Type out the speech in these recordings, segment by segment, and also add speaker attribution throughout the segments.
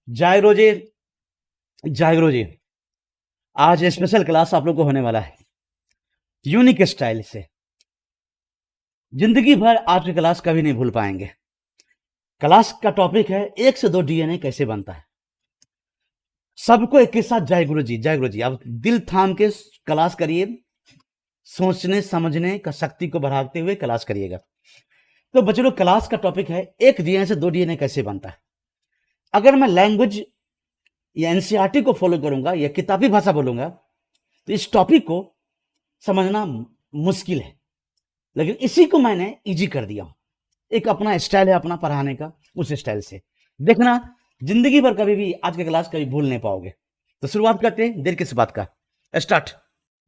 Speaker 1: जय गुरु जी। जय गुरु जी। आज स्पेशल क्लास आप लोग को होने वाला है यूनिक स्टाइल से। जिंदगी भर आज की क्लास कभी नहीं भूल पाएंगे। क्लास का टॉपिक है 1 से 2 डीएनए कैसे बनता है। सबको एक के साथ जय गुरु जी, जय गुरु जी। आप दिल थाम के क्लास करिए, सोचने समझने का शक्ति को बढ़ाते हुए क्लास करिएगा। तो बच्चों, क्लास का टॉपिक है 1 डीएनए से 2 डीएनए कैसे बनता है। अगर मैं लैंग्वेज या एनसीईआरटी को फॉलो करूंगा या किताबी भाषा बोलूंगा तो इस टॉपिक को समझना मुश्किल है, लेकिन इसी को मैंने इजी कर दिया। एक अपना स्टाइल है अपना पढ़ाने का, उस स्टाइल से देखना जिंदगी भर कभी भी आज की क्लास कभी भूल नहीं पाओगे। तो शुरुआत करते हैं, देर किस बात का, स्टार्ट।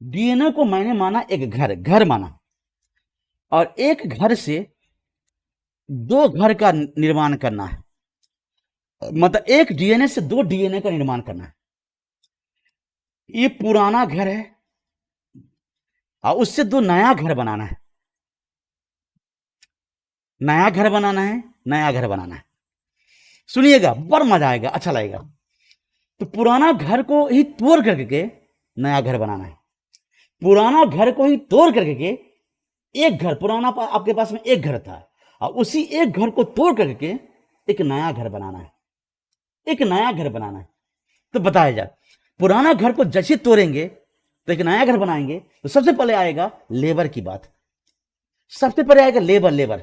Speaker 1: डीएनए को मैंने माना एक घर माना, और एक घर से 2 घर का निर्माण करना है। मतलब एक डीएनए से 2 डीएनए का निर्माण करना है। ये पुराना घर है और उससे 2 नया घर बनाना है। नया घर बनाना है, नया घर बनाना है। सुनिएगा, बड़ा मजा आएगा, अच्छा लगेगा। तो पुराना घर को ही तोड़ करके नया घर बनाना है। पुराना घर को ही तोड़ करके एक घर, पुराना आपके पास में एक घर था और उसी एक घर को तोड़ करके एक नया घर बनाना है। एक नया घर बनाना है। तो बताया जाए, पुराना घर को जैसे तोड़ेंगे तो एक नया घर बनाएंगे, तो सबसे पहले आएगा लेबर की बात। सबसे पहले आएगा लेबर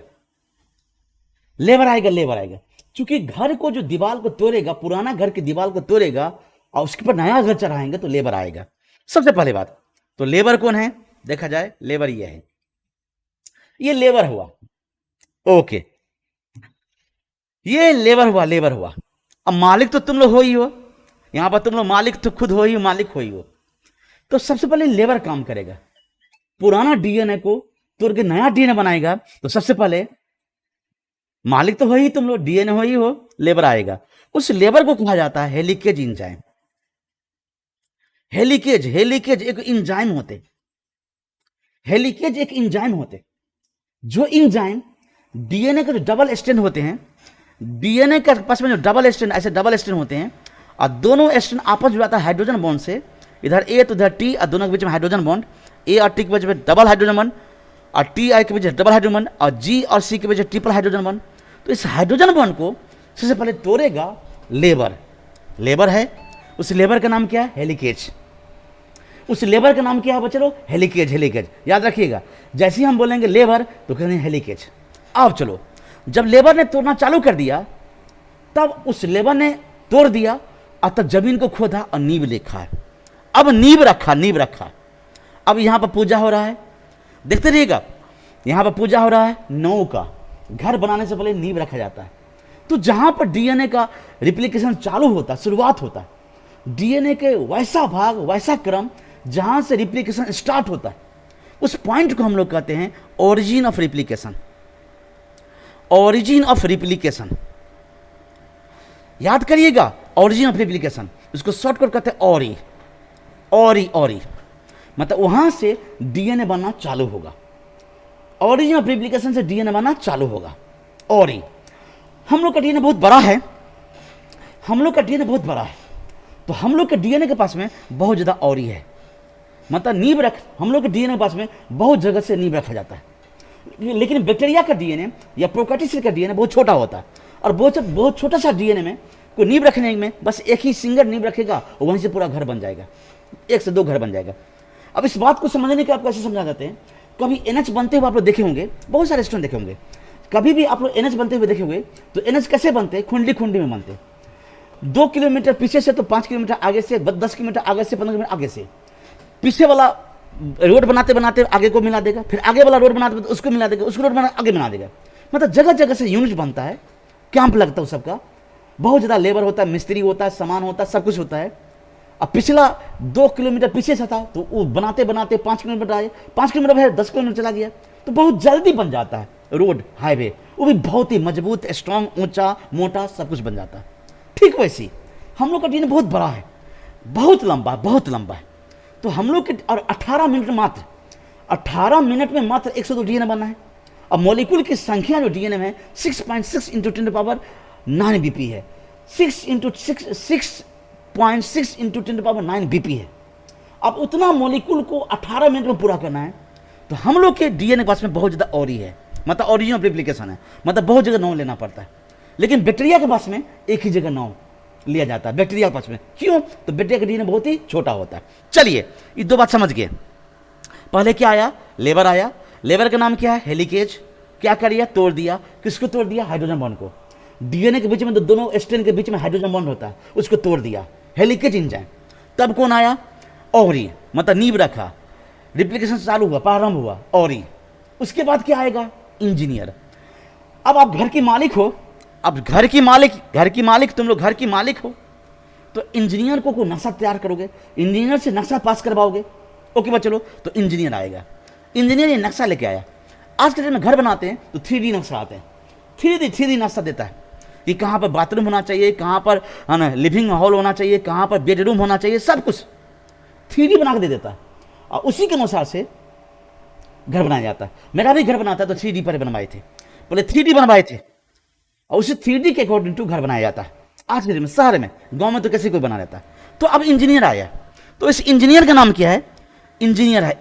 Speaker 1: आएगा। क्योंकि घर को जो दीवार को तोड़ेगा, पुराना घर की दीवार को तोड़ेगा और उसके पर नया घर चढ़ाएंगे तो लेबर आएगा। सबसे पहले बात तो लेबर कौन है, देखा जाए लेबर ये है, ये लेबर हुआ। ओके, ये लेबर हुआ। अब मालिक तो तुम लोग हो ही हो, यहां पर तुम लोग मालिक तो खुद हो ही, मालिक हो ही हो। तो सबसे पहले लेबर काम करेगा। पुराना डीएनए को तोड़ के नया डीएनए बनाएगा। तो सबसे पहले मालिक तो हो ही तुम लोग, डीएनए हो ही हो, लेबर आएगा। उस लेबर को कहा जाता है हेलिकेज एंजाइम। हेलिकेज एक एंजाइम होते, हेलिकेज एक एंजाइम होते, जो एंजाइम डीएनए के जो डबल स्ट्रैंड होते हैं, डीएनए के पास में जो डबल स्ट्रैंड, ऐसे डबल स्ट्रैंड होते हैं और दोनों स्ट्रैंड आपस में जुड़ाता है हाइड्रोजन बॉन्ड से। इधर ए तो इधर टी, और दोनों के बीच में हाइड्रोजन बॉन्ड, ए और टी के बीच में डबल हाइड्रोजन बॉन्ड, और टी आई के बीच डबल हाइड्रोजन बॉन्ड, और जी और सी के बीच ट्रिपल हाइड्रोजन बॉन्ड। तो इस हाइड्रोजन बॉन्ड को सबसे पहले तोड़ेगा लेबर है। उस लेबर का नाम क्या है, हेलिकेज। उस लेबर का नाम क्या है बच्चे लोग, हेलिकेज। याद रखिएगा, जैसे ही हम बोलेंगे लेबर तो कहेंगे हेलिकेज। अब चलो, जब लेबर ने तोड़ना चालू कर दिया, तब उस लेबर ने तोड़ दिया और तब जमीन को खोदा और नींव लिखा है। अब नींव रखा। अब यहां पर पूजा हो रहा है, देखते रहिएगा, यहां पर पूजा हो रहा है नौ का। घर बनाने से पहले नींव रखा जाता है। तो जहां पर डीएनए का रिप्लिकेशन चालू होता, शुरुआत होता, डीएनए के वैसा भाग, वैसा क्रम जहां से रिप्लिकेशन स्टार्ट होता है, उस पॉइंट को हम लोग कहते हैं origin of replication. Origin of replication याद करिएगा, ओरिजिन ऑफ रिप्लिकेशन, इसको शॉर्टकट कहते हैं ओरी। मतलब वहां से डीएनए बनना चालू होगा। ओरिजिन ऑफ रिप्लिकेशन से डीएनए बनना चालू होगा। ओरी, हम लोग का डीएनए बहुत बड़ा है, तो हम लोग के डीएनए के पास में बहुत ज्यादा ओरी है। मतलब नींव हम लोग के डीएनए के पास में बहुत जगह से नींव रखा जाता है। लेकिन बैक्टीरिया का डीएनए या प्रोकार्योट का डीएनए बहुत छोटा होता है, और बहुत छोटा सा डीएनए में कोई नींव रखने में बस एक ही सिंगल नींव रखेगा और वहीं से पूरा घर बन जाएगा, 1 से 2 घर बन जाएगा। अब इस बात को समझने के आपको ऐसे समझा जाते हैं, कभी एनएच बनते हुए आप लोग देखे होंगे, बहुत सारे स्टूडेंट देखे होंगे, कभी भी आप लोग एनएच बनते हुए देखे होंगे, तो एनएच कैसे बनते हैं, खुंडी में बनते। 2 किलोमीटर पीछे से तो 5 किलोमीटर आगे से, 10 किलोमीटर आगे से, 15 किलोमीटर आगे से, पीछे वाला रोड बनाते आगे को मिला देगा, फिर आगे वाला रोड बनाते उसको मिला देगा, उसको रोड बना आगे बना देगा। मतलब जगह जगह से यूनिट बनता है, कैंप लगता है सबका, बहुत ज़्यादा लेबर होता है, मिस्त्री होता है, सामान होता है, सब कुछ होता है। अब पिछला 2 किलोमीटर पीछे से था तो वो बनाते 5 किलोमीटर आए, 5 किलोमीटर है 10 किलोमीटर चला गया, तो बहुत जल्दी बन जाता है रोड, हाईवे, वो भी बहुत ही मजबूत, स्ट्रांग, ऊंचा, मोटा, सब कुछ बन जाता है। ठीक वैसी हम लोग का डीएनए बहुत बड़ा है, बहुत लंबा है। तो हम लोग के और 18 मिनट में मात्र 102 डीएनए बनना है। अब मॉलिक्यूल की संख्या जो डीएनए में 6.6 × 10⁹ बीपी है। 6.6 × 10⁹ BP है। अब उतना मॉलिक्यूल को 18 मिनट में पूरा करना है। तो हम लोग के डीएनए के पास में बहुत ज़्यादा ऑरी है, मतलब ओरिजिन ऑफ रिप्लिकेशन है, मतलब बहुत जगह नाम लेना पड़ता है। लेकिन बैक्टीरिया के पास में एक ही जगह नाम लिया जाता है बैक्टीरिया के पास में। क्यों? तो बैक्टीरिया का डीएनए बहुत ही छोटा होता है। चलिए ये दो बात समझ गए। पहले क्या आया? लेबर आया। लेबर का नाम क्या है? हेलिकेज। क्या कर दिया? तोड़ दिया। किसको तोड़ दिया? हाइड्रोजन बॉन्ड को। डीएनए के बीच में दोनों स्ट्रैंड के बीच में हाइड्रोजन बॉन्ड होता है, उसको तोड़ दिया, हेलिकेज एंजाइम। तब कौन आया? ओवरी, मतलब नींव रखा, रिप्लिकेशन चालू हुआ, प्रारंभ हुआ, ओवरी। उसके बाद क्या आएगा? इंजीनियर। अब आप घर के मालिक हो, अब घर की मालिक तुम लोग घर की मालिक हो, तो इंजीनियर को कोई नक्शा तैयार करोगे, इंजीनियर से नक्शा पास करवाओगे। ओके बच्चे चलो, तो इंजीनियर आएगा। इंजीनियर ये नक्शा लेके आया। आज के दिन में घर बनाते हैं तो 3D नक्शा आते हैं। 3D नक्शा देता है कि कहाँ पर बाथरूम होना चाहिए, कहाँ पर लिविंग हॉल होना चाहिए, कहाँ पर बेडरूम होना चाहिए, सब कुछ 3D बना के दे देता है। और उसी के अनुसार से घर बनाया जाता है। मेरा भी घर बनाता है तो 3D पर बनवाए थे, पहले 3D बनवाए थे और उसी 3D के अकॉर्डिंग टू घर बनाया जाता है। आज के दिन में शहर में, गांव में तो कैसे कोई बना लेता है। तो अब इंजीनियर आया, तो इस इंजीनियर का नाम क्या है? इंजीनियर है,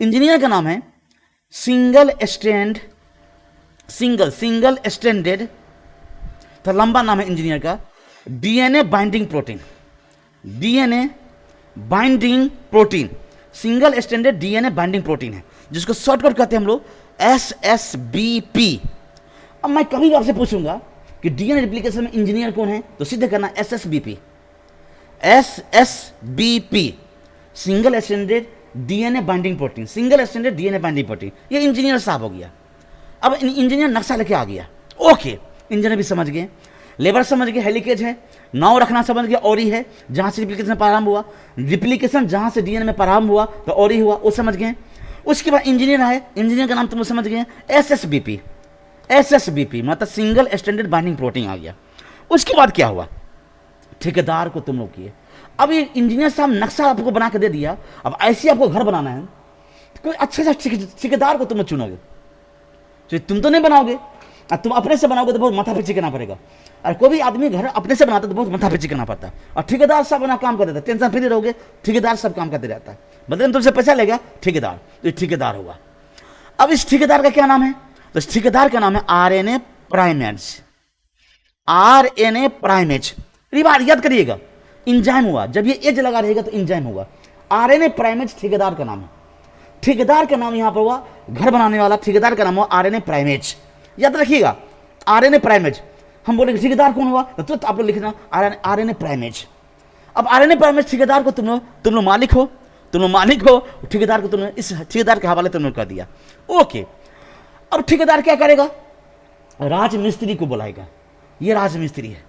Speaker 1: इंजीनियर का नाम है सिंगल स्ट्रैंडेड, तो लंबा नाम है इंजीनियर का, DNA binding protein, single stranded DNA binding protein है, जिसको शॉर्टकट कहते हैं हम लोग SSBP। अब मैं कभी आपसे पूछूंगा कि डीएनए रिप्लिकेशन में इंजीनियर कौन है, तो सीधे करना SSBP, single stranded DNA binding protein, ये इंजीनियर साहब हो गया। अब इंजीनियर नक्शा लेके आ गया। ओके, इंजीनियर भी समझ गए, लेबर समझ गए, हेलिकेज है, नाव रखना समझ गया, ओरी है, जहां से रिप्लिकेशन प्रारंभ हुआ, रिप्लिकेशन जहां से डीएनए में प्रारंभ हुआ तो ओरी हुआ, वो समझ गए। उसके बाद इंजीनियर आए, इंजीनियर का नाम तुम समझ गए, SSBP मतलब सिंगल स्ट्रैंडेड बाइंडिंग प्रोटीन आ गया। उसके बाद क्या हुआ? ठेकेदार को तुम लोग किए। अब ये इंजीनियर साहब नक्शा आपको बना के दे दिया। अब ऐसे आपको घर बनाना है, तो कोई अच्छे से ठेकेदार को तुम लोग चुनोगे। तो तुम तो नहीं बनाओगे, तुम अपने से बनाओगे तो बहुत माथा पीछे करना पड़ेगा। और कोई भी आदमी घर अपने से बनाता तो बहुत माथा पीछे करना पड़ता है। और ठेकेदार साहब अपना काम कर देता है, टेंशन फ्री रहोगे, ठेकेदार सब काम करते रहता है, बदले में तुमसे पैसा लेगा ठेकेदार, तो ये ठेकेदार होगा। अब इस ठेकेदार का क्या नाम है? तो इस ठेकेदार का नाम है RNA प्राइमेज। याद करिएगा, इंजाइम हुआ, जब ये एज लगा रहेगा तो इंजाइम होगा। RNA प्राइमेज ठेकेदार का नाम है। ठेकेदार का नाम यहां पर हुआ, घर बनाने वाला ठेकेदार का नाम हुआ RNA प्राइमेज। याद रखिएगा, RNA प्राइमेज। हम बोलेंगे ठेकेदार कौन हुआ, तो आप लोग लिखना RNA प्राइमेज। अब RNA प्राइमेज ठेकेदार को तुम लोग मालिक हो, ठेकेदार को तुमने इस ठेकेदार के हवाले तुमने कर दिया। ओके, अब ठेकेदार क्या करेगा? राजमिस्त्री को बुलाएगा। ये राजमिस्त्री है,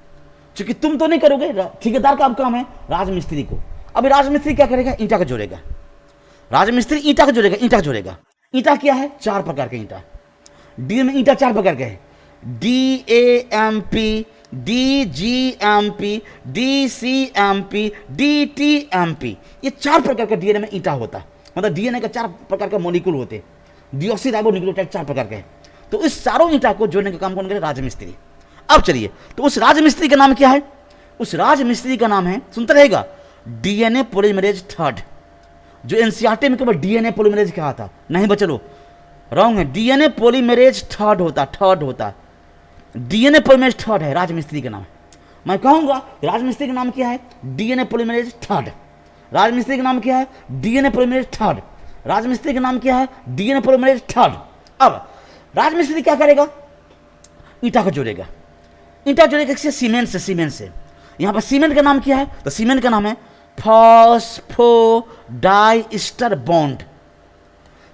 Speaker 1: क्योंकि तुम तो नहीं करोगे, ठेकेदार का अब काम है राजमिस्त्री को। अब राजमिस्त्री क्या करेगा? ईंटा का जोड़ेगा। राजमिस्त्री ईंटा का जोड़ेगा। ईंटा क्या है? 4 प्रकार के ईंटा। डी में ईंटा 4 प्रकार के है, DAMP, DGMP, DCMP, DTMP। ये 4 प्रकार का डीएनए में ईंटा होता है, मतलब डीएनए का 4 प्रकार का मॉलिक्यूल होते हैं, डीऑक्सीराइबोन्यूक्लियोटाइड 4 प्रकार के हैं। तो इस चारों ईंटा को जोड़ने का काम कौन करे? राजमिस्त्री। अब चलिए, तो उस राजमिस्त्री का नाम क्या है? उस राजमिस्त्री का नाम है, सुनते रहेगा, डीएनए पॉलीमरेज 3। जो एनसीईआरटी में केवल डीएनए पॉलीमरेज कहा था, नहीं बचलो, रॉन्ग है। डीएनए पॉलीमरेज 3 होता, डीएनए पॉलीमरेज 3 है, राजमिस्त्री का नाम। मैं कहूंगा राजमिस्त्री का नाम क्या है? DNA polymerase 3। राजमिस्त्री का नाम क्या है? DNA polymerase 3। राजमिस्त्री का नाम क्या है? DNA polymerase 3। अब राजमिस्त्री क्या करेगा? ईंटा को जोड़ेगा। सीमेंट से। यहां पर सीमेंट का नाम क्या है? तो सीमेंट का नाम है फॉस्फोडाइस्टर बॉन्ड।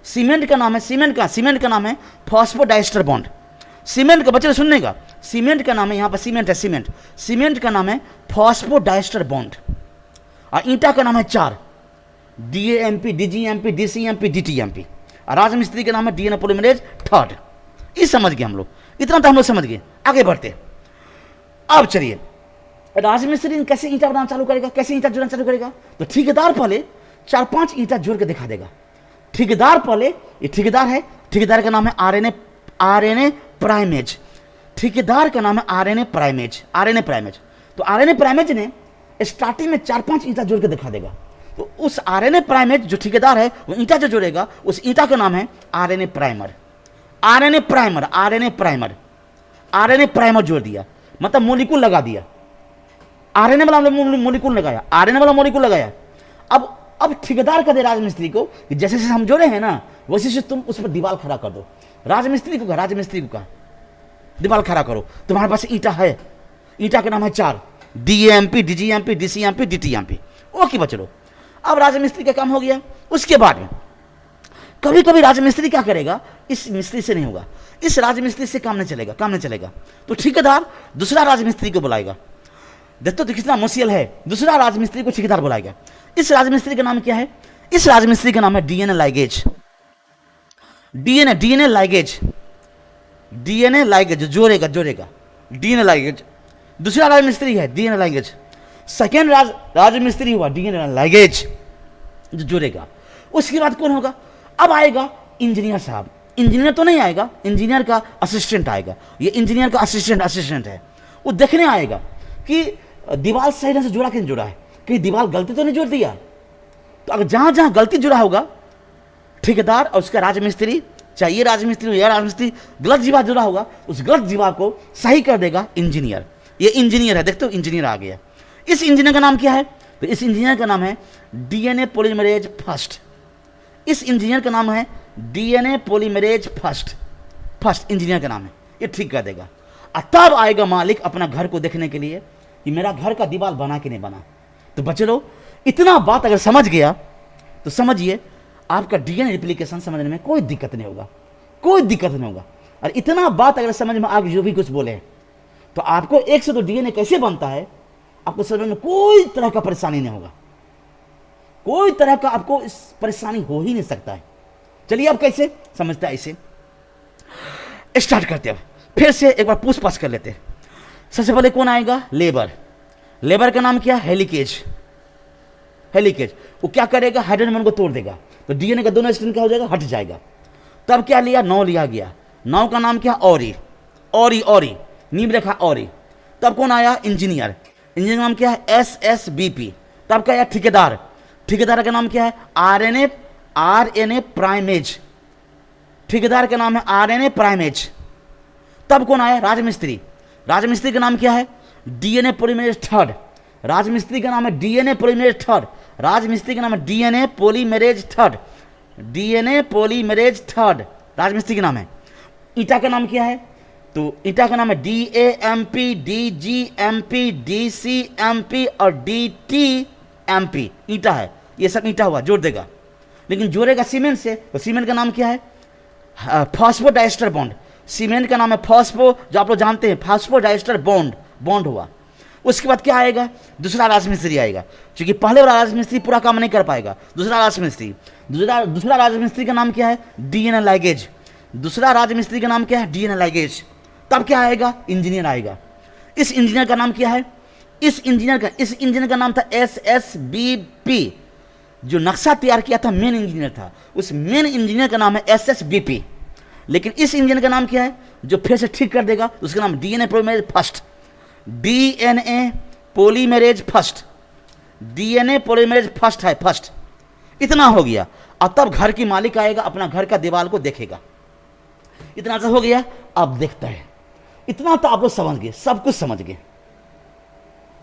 Speaker 1: सीमेंट का नाम है फॉस्फोडाइस्टर बॉन्ड। सीमेंट का बच्चे सुनने का, सीमेंट का नाम है, यहां पर सीमेंट है, सीमेंट का नाम है फॉस्फोडाइस्टर बॉन्ड। और ईंटा का नाम है 4, DAMP, DGMP, DCMP, DTMP। और राजमिस्त्री का नाम है डीएनए पॉलीमरेज 3। ये समझ गए हम लोग, इतना तो हम लोग समझ गए। आगे बढ़ते, अब चलिए, राजमिस्त्री कैसे ईंटा बनाना चालू करेगा, कैसे ईंटा जोड़ना चालू करेगा? तो ठेकेदार पहले 4-5 ईंटा जोड़ के दिखा देगा। ठेकेदार पहले, ये ठेकेदार है, ठेकेदार का नाम है RNA प्राइमेज। ठेकेदार का नाम है आरएनए प्राइमेज। आरएनए प्राइमेज, तो आरएनए प्राइमेज ने स्टार्टिंग में 4-5 ईंटा जोड़ के दिखा देगा। तो उस आरएनए प्राइमेज जो ठेकेदार है वो ईंटा जो जोड़ेगा, उस ईंटा का नाम है RNA primer. RNA primer, RNA primer, RNA primer जोड़ दिया, मतलब मोलिक्यूल लगा दिया। आरएनए वाला मोलिक्यूल लगाया, आरएनए वाला मोलिक्यूल लगाया। अब ठेकेदार का दे राजमिस्त्री को कि जैसे जैसे हम जोड़े हैं ना, वैसे से तुम उस पर दीवार खड़ा कर दो। राजमिस्त्री को कहा, राजमिस्त्री को कहा दीवार खड़ा करो। तुम्हारे पास ईंटा है, ईंटा का नाम है 4, डीएमपी, डीजीएमपी, डीसीएमपी, डीटीएमपी। ओके बचलो, अब राजमिस्त्री का काम हो गया। उसके बाद में कभी कभी राजमिस्त्री क्या करेगा, इस मिस्त्री से नहीं होगा, इस राजमिस्त्री से काम नहीं चलेगा, काम नहीं चलेगा, तो ठेकेदार दूसरा राजमिस्त्री को बुलाएगा। देखो तो कितना मुश्किल है, दूसरा राजमिस्त्री को ठेकेदार बुलाएगा। इस राजमिस्त्री का नाम क्या है, इस राजमिस्त्री का नाम है DNA ligase. DNA ligase, DNA ligase जोड़ेगा, डीएनए लाइगेज। दूसरा राजमिस्त्री है डीएनए लाइगेज। सेकेंड राजमिस्त्री हुआ डीएनए लाइगेज जो जोड़ेगा। उसके बाद कौन होगा, अब आएगा इंजीनियर साहब। इंजीनियर तो नहीं आएगा, इंजीनियर का असिस्टेंट आएगा। ये इंजीनियर का असिस्टेंट है। वो देखने आएगा कि दीवार सही ढंग से जुड़ा कि नहीं जुड़ा है, कहीं दीवार गलती तो नहीं जोड़ दिया। तो अगर जहां जहां गलती जुड़ा होगा, ठेकेदार और उसका राजमिस्त्री, चाहे ये राजमिस्त्री हो या राजमिस्त्री, गलत जीवा जुड़ा होगा, उस गलत जीवा को सही कर देगा इंजीनियर। ये इंजीनियर है, देखते हो इंजीनियर आ गया। इस इंजीनियर का नाम क्या है, तो इस इंजीनियर का नाम है डीएनए पॉलीमरेज फर्स्ट। इस इंजीनियर का नाम है डीएनए पॉलीमरेज फर्स्ट इंजीनियर का नाम है। ये ठीक कर देगा। और तब आएगा मालिक अपना घर को देखने के लिए कि मेरा घर का दीवार बना कि नहीं बना। तो बच्चे लोग, इतना बात अगर समझ गया तो समझिए आपका डीएनए रिप्लिकेशन समझने में कोई दिक्कत नहीं होगा, कोई दिक्कत नहीं होगा। और इतना बात अगर समझ में आगे जो भी कुछ बोले तो आपको 1 से 2 डीएनए कैसे बनता है आपको समझ में कोई तरह का परेशानी नहीं होगा, कोई तरह का आपको इस परेशानी हो ही नहीं सकता है। चलिए अब कैसे समझते हैं, ऐसे स्टार्ट करते हैं। फिर से एक बार पूछताछ कर लेते हैं। सबसे पहले कौन आएगा, लेबर। लेबर का नाम क्या, हेलिकेज। हेलिकेज वो क्या करेगा, हाइड्रोजन बॉन्ड को तोड़ देगा, तो डीएनए का दोनों स्ट्रैंड क्या हो जाएगा, हट जाएगा। तब क्या लिया, 9 लिया गया। 9 का नाम क्या, ऑरी। ऑरी नींब रखा ऑरी। तब कौन आया, इंजीनियर। इंजीनियर का नाम क्या है, एसएसबीपी। तब क्या आया, ठेकेदार। ठेकेदार का नाम क्या है, आरएनए प्राइमेज। ठेकेदार का नाम है आरएनए प्राइमेज। तब कौन आया, राजमिस्त्री। राजमिस्त्री का नाम क्या है, डीएनए पॉलीमरेज थर्ड। राजमिस्त्री का नाम है डीएनए पॉलीमरेज थर्ड। राजमिस्त्री का नाम है DNA polymerase third. DNA polymerase third राजमिस्त्री का नाम है। ईटा का नाम क्या है, तो ईटा का नाम है डीएएमपी, डीजीएमपी, डीसीएमपी और डीटीएमपी। ईटा है, ये सब ईटा हुआ, जोड़ देगा। लेकिन जोड़ेगा सीमेंट से, तो सीमेंट का नाम क्या है, फॉस्फोडाइस्टर बॉन्ड। सीमेंट का नाम है फॉस्फो, जो आप लोग जानते हैं, फॉस्फोडाइस्टर बॉन्ड हुआ। उसके बाद क्या आएगा, दूसरा राजमिस्त्री आएगा। क्योंकि पहले वाला राजमिस्त्री पूरा काम नहीं कर पाएगा, दूसरा राजमिस्त्री। दूसरा राजमिस्त्री का नाम क्या है, डीएनए लाइगेज। दूसरा राजमिस्त्री का नाम क्या है, डीएनए लाइगेज। तब क्या आएगा, इंजीनियर आएगा। इस इंजीनियर का नाम क्या है, इस इंजीनियर का नाम था एसएसबीपी। जो नक्शा तैयार किया था मेन इंजीनियर था, उस मेन इंजीनियर का नाम है एसएसबीपी। लेकिन इस इंजीनियर का नाम क्या है, जो फिर से ठीक कर देगा, उसका नाम DNA polymerase first. DNA polymerase first, DNA polymerase first है, फर्स्ट। इतना हो गया। अब तब घर की मालिक आएगा, अपना घर का दीवार को देखेगा। इतना सा हो गया। अब देखता है, इतना तो आप लोग समझ गए, सब कुछ समझ गए।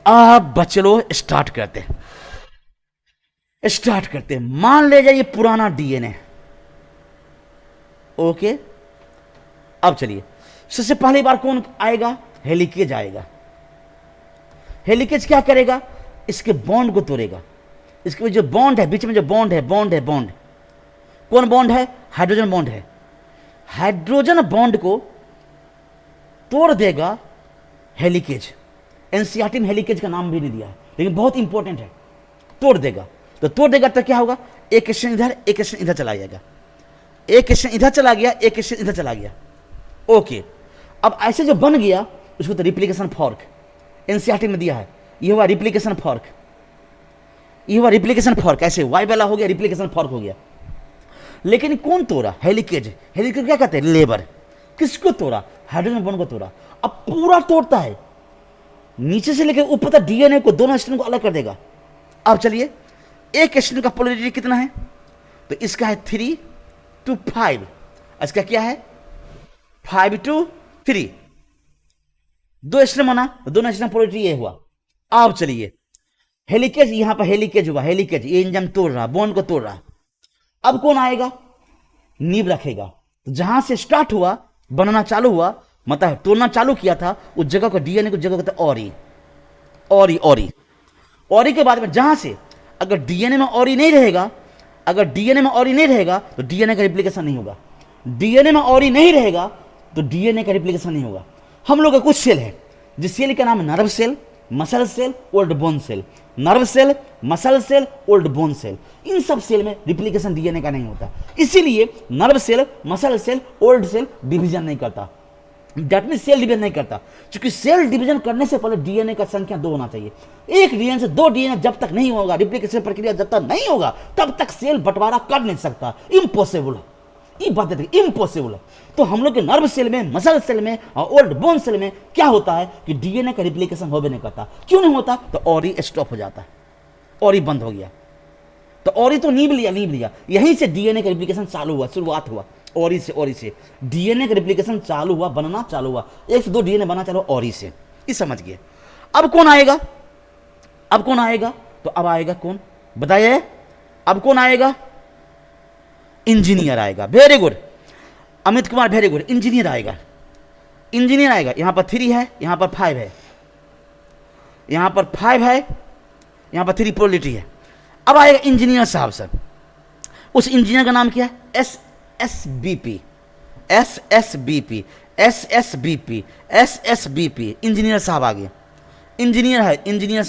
Speaker 1: अब बच्चे लोग स्टार्ट करते हैं। मान ले जाइए पुराना डीएनए, ओके। अब चलिए, सबसे पहली बार कौन आएगा, हेलिकेज आएगा। हेलिकेज क्या करेगा, इसके बॉन्ड को तोड़ेगा। इसके जो बॉन्ड है, बीच में जो बॉन्ड है, बॉन्ड कौन बॉन्ड है, हाइड्रोजन बॉन्ड है। हाइड्रोजन बॉन्ड को तोड़ देगा हेलिकेज। एनसीईआरटी में हेलिकेज का नाम भी नहीं दिया है, लेकिन बहुत इंपॉर्टेंट है। तोड़ देगा, तो क्या होगा, एक क्वेश्चन इधर, एक क्वेश्चन इधर चला जाएगा। एक क्वेश्चन इधर चला गया, एक क्वेश्चन इधर चला गया, ओके। अब ऐसे जो बन गया उसको तो रिप्लिकेशन फॉर्क एनसीईआरटी में दिया है। ये हुआ रिप्लिकेशन फॉर्क, ऐसे वाई वाला हो गया, रिप्लिकेशन फॉर्क हो गया। लेकिन कौन तोड़ा, हेलिकेज। हेलिकेज क्या कहते हैं, लेबर। किसको तोड़ा, हाइड्रोजन बॉन्ड को तोड़ा। अब पूरा तोड़ता है, नीचे से लेकर ऊपर तक डीएनए को, दोनों स्ट्रैंड को अलग कर देगा। अब चलिए, एक स्ट्रैंड का पोलैरिटी कितना है, तो इसका है 3 to 5, इसका क्या है 5 to 3, दो स्ट्रैंड बना, दोनों स्ट्रैंड पोलैरिटी ये हुआ। अब चलिए, हेलिकेज, यहां पर हेलिकेज हुआ, हेलिकेज, ये एंजाइम तोड़ रहा, बॉन्ड को तोड़ रहा। अब कौन आएगा, नीब रखेगा। तो जहां से स्टार्ट हुआ, बनाना चालू हुआ, मतलब तोड़ना चालू किया था, उस जगह को, डीएनए को जगह कहते हैं ऑरी। ऑरी के बाद में जहां से अगर डीएनए में ऑरी नहीं रहेगा, अगर डीएनए में ऑरी नहीं रहेगा तो डीएनए का रिप्लिकेशन नहीं होगा। डीएनए में ऑरी नहीं रहेगा तो डीएनए का रिप्लिकेशन नहीं होगा। हम लोग का कुछ सेल है, जिस सेल का नाम है nerve cell, muscle cell, old bone cell. Nerve cell, muscle cell, old bone cell, इन सब सेल में रिप्लिकेशन डीएनए का नहीं होता। इसीलिए nerve cell, muscle cell, old cell division नहीं करता, दैट मीन सेल डिवीजन नहीं करता, क्योंकि सेल डिवीजन करने से पहले डीएनए का संख्या 2 होना चाहिए। एक डीएनए से 2 डीएनए जब तक नहीं होगा, रिप्लिकेशन प्रक्रिया जब तक नहीं होगा, तब तक सेल बंटवारा कर नहीं सकता। इम्पॉसिबल है, ये बात है, इम्पॉसिबल है। तो हम लोग के नर्व सेल में, मसल सेल में और ओल्ड बोन सेल में क्या होता है कि डीएनए का रिप्लिकेशन हो भी नहीं करता। क्यों नहीं होता, तो ऑरी स्टॉप हो जाता है, ऑरी बंद हो गया। तो ऑरी तो नीब लिया, यहीं से डीएनए का रिप्लिकेशन चालू हुआ, शुरुआत हुआ ऑरी से डीएनए का रिप्लिकेशन चालू हुआ, बनना चालू हुआ, 1 से 2 डीएनए बना चालू ऑरी से। ये समझ गए। अब कौन आएगा, तो अब आएगा कौन, बताइए, अब कौन आएगा, इंजीनियर आएगा। Very good Amit Kumar, very good, engineer आएगा। यहां पर 3 है, यहां पर 5 है, यहां पर 5 है, यहां पर 3 पोलैरिटी है। अब आएगा इंजीनियर साहब सर। उस इंजीनियर का नाम क्या है, एसएसबीपी, इंजीनियर साहब आ गए। इंजीनियर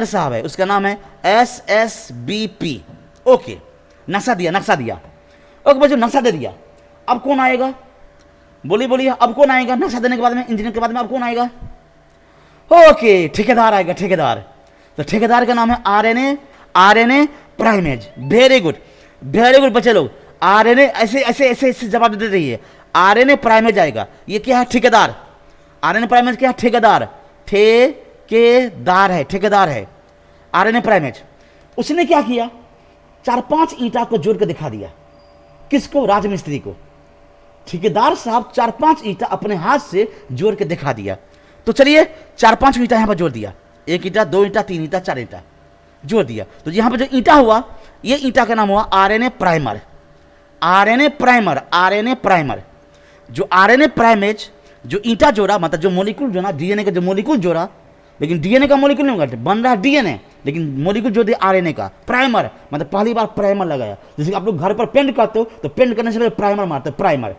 Speaker 1: साहब है, उसका नाम है एसएसबीपी। ओके, नक्शा दिया। ओके बच्चों, नक्शा दे दिया। अब कौन आएगा, बोलिए, अब कौन आएगा, नक्शा देने के बाद में, इंजीनियर के बाद में अब कौन आएगा, ओके, ठेकेदार आएगा, ठेकेदार। तो ठेकेदार का नाम है आरएनए प्राइमेज। वेरी गुड बच्चे लोग, आरएनए ऐसे जवाब देते रहिए। आरएनए प्राइमेज आएगा, ये क्या है, ठेकेदार। आरएनए प्राइमेज क्या है, ठेकेदार है आरएनए प्राइमेज। उसने क्या किया, 4-5 ईंटा को जोड़ के दिखा दिया। किसको, राजमिस्त्री को। ठेकेदार साहब 4-5 ईंटा अपने हाथ से जोड़ के दिखा दिया। तो चलिए 4-5 ईंटा यहां पर जोड़ दिया, 1 ईंटा, 2 ईंटा, 3 ईंटा, 4 ईंटा जोड़ दिया। तो यहां पर जो ईंटा हुआ, ये ईंटा का नाम हुआ आरएनए प्राइमर। जो आरएनए प्राइमेज, जो ईंटा जोड़ा, मतलब जो मोलिक्यूल जोड़ा, डीएनए का जो मोलिक्यूल जोड़ा, लेकिन डीएनए का मोलिक्यूल नहीं होगा, बन रहा डीएनए, लेकिन मोलिक्यूल जो दिया आरएनए का। प्राइमर मतलब पहली बार प्राइमर लगाया। जैसे कि आप लोग घर पर पेंट करते हो, तो पेंट करने से पहले प्राइमर मारते हो, प्राइमर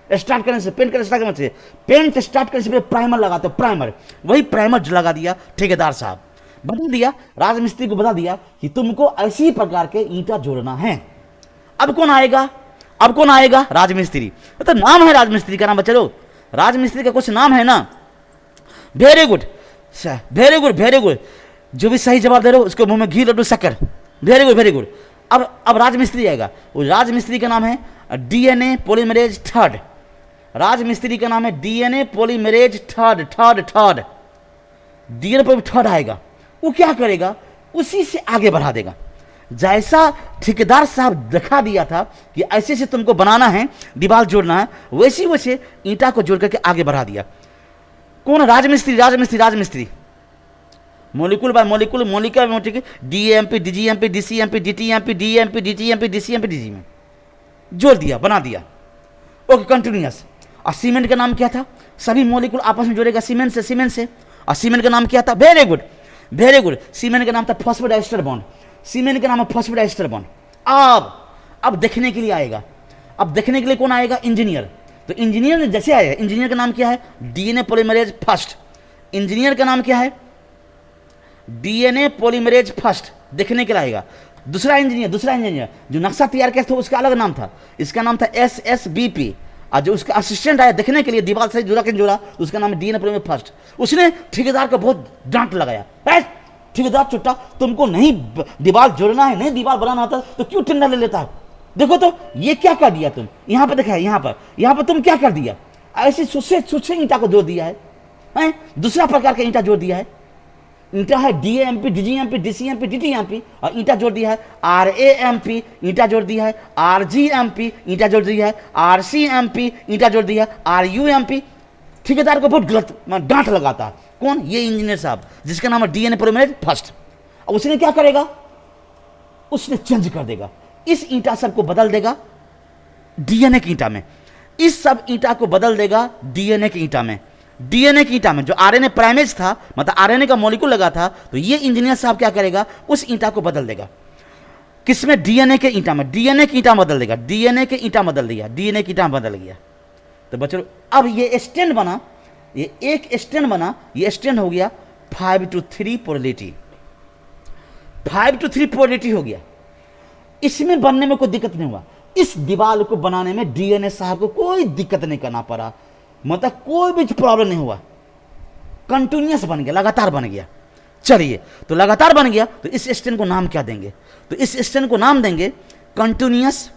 Speaker 1: स्टार्ट करने से, पेंट स्टार्ट करने से, पेंट स्टार्ट करने से पहले प्राइमर लगाते हो, प्राइमर। वही प्राइमर लगा दिया ठेकेदार साहब, बता दिया राजमिस्त्री को, बता दिया कि तुमको ऐसी प्रकार के ईंटा जोड़ना है। अब कौन आएगा, राजमिस्त्री। तो नाम है राजमिस्त्री का, नाम बच्चे लोग, राजमिस्त्री का कुछ नाम है ना। Very good. जो भी सही जवाब दे रहे हो उसको मुंह में घी, लड्डू, शक्कर। Very good. अब राजमिस्त्री आएगा। वो राजमिस्त्री का नाम है डीएनए पॉलीमरेज थर्ड। राजमिस्त्री का नाम है DNA polymerase third. DNA polymerase third आएगा। वो क्या करेगा, उसी से आगे बढ़ा देगा। जैसा ठेकेदार साहब दिखा दिया था कि ऐसे से तुमको बनाना है, दीवार जोड़ना है, वैसे ईंटा को जोड़ करके आगे बढ़ा दिया। कौन, राजमिस्त्री। मोलिकुल बाय मोलिकुल, मोलिका molecule, DMP, DGMP, DCMP, DTMP, DMP, DTMP, DCMP, DG में जोड़ दिया, बना दिया। Okay, continuous. और सीमेंट का नाम क्या था, सभी मोलिकुल आपस में जोड़ेगा सीमेंट से। और सीमेंट का नाम क्या था, वेरी गुड। सीमेंट का नाम था फॉस्फोडाइस्टर बॉन्ड। अब देखने के लिए आएगा। अब देखने के लिए कौन आएगा, इंजीनियर। तो इंजीनियर ने जैसे आया, इंजीनियर का नाम क्या है, डीएनए पॉलीमरेज फर्स्ट। इंजीनियर का नाम क्या है, डीएनए पॉलीमरेज फर्स्ट, देखने के लिए आएगा। दूसरा इंजीनियर जो नक्शा तैयार किया था उसका अलग नाम था, इसका नाम था एसएसबीपी। और जो उसका असिस्टेंट आया देखने के लिए, दीवार से जोड़ा तो उसका नाम है डीएनए पॉलीमरेज फर्स्ट। उसने ठेकेदार को बहुत डांट लगाया, ठेकेदार चुट्टा, तुमको नहीं दीवार जोड़ना है, नहीं दीवार बनाना आता तो क्यों टेंडर ले लेता है। देखो तो ये क्या कर दिया तुम, यहाँ पर देखा है, यहाँ पर तुम क्या कर दिया, ऐसी सुसे ईंटा को जोड़ दिया है, दूसरा प्रकार का ईंटा जोड़ दिया है। ईंटा है डीएमपी, डीजीएमपी, डीसीएमपी, डीटीएमपी, और ईंटा जोड़ दिया है आरएएमपी, ईंटा जोड़ दिया है आरजीएमपी, ईंटा जोड़ दिया है आरसीएमपी, ईंटा जोड़ दिया है आरयूएमपी। ठेकेदार को बहुत गलत डांट लगाता है। कौन? ये इंजीनियर साहब, जिसका नाम है डीएनए पॉलीमरेज फर्स्ट। और उसने क्या करेगा? उसने चेंज कर देगा, इस ईंटा सब को बदल देगा डीएनए की ईंटा में, इस सब ईंटा को बदल देगा डीएनए की ईंटा में। डीएनए की ईंटा में जो आरएनए प्राइमेज था, मतलब आरएनए का मॉलिक्यूल लगा था, तो ये इंजीनियर साहब क्या करेगा? उस ईंटा को बदल देगा। किसमें? डीएनए के ईंटा में। डीएनए की ईंटा बदल देगा, डीएनए के ईंटा बदल दिया, डीएनए की ईंटा बदल गया। तो बच्चों अब ये स्टैंड बना, ये एक स्टैंड बना, ये स्टैंड हो गया 5:3 पोलैरिटी, 5:3 पोलैरिटी हो गया। इसमें बनने में कोई दिक्कत नहीं हुआ। इस दीवार को बनाने में डीएनए साहब को कोई दिक्कत नहीं करना पड़ा, मतलब कोई भी प्रॉब्लम नहीं हुआ। कंटिन्यूअस बन गया, लगातार बन गया। चलिए, तो लगातार बन गया, तो इस स्टैंड को नाम क्या देंगे? तो इस स्टैंड को नाम देंगे कंटिन्यूअस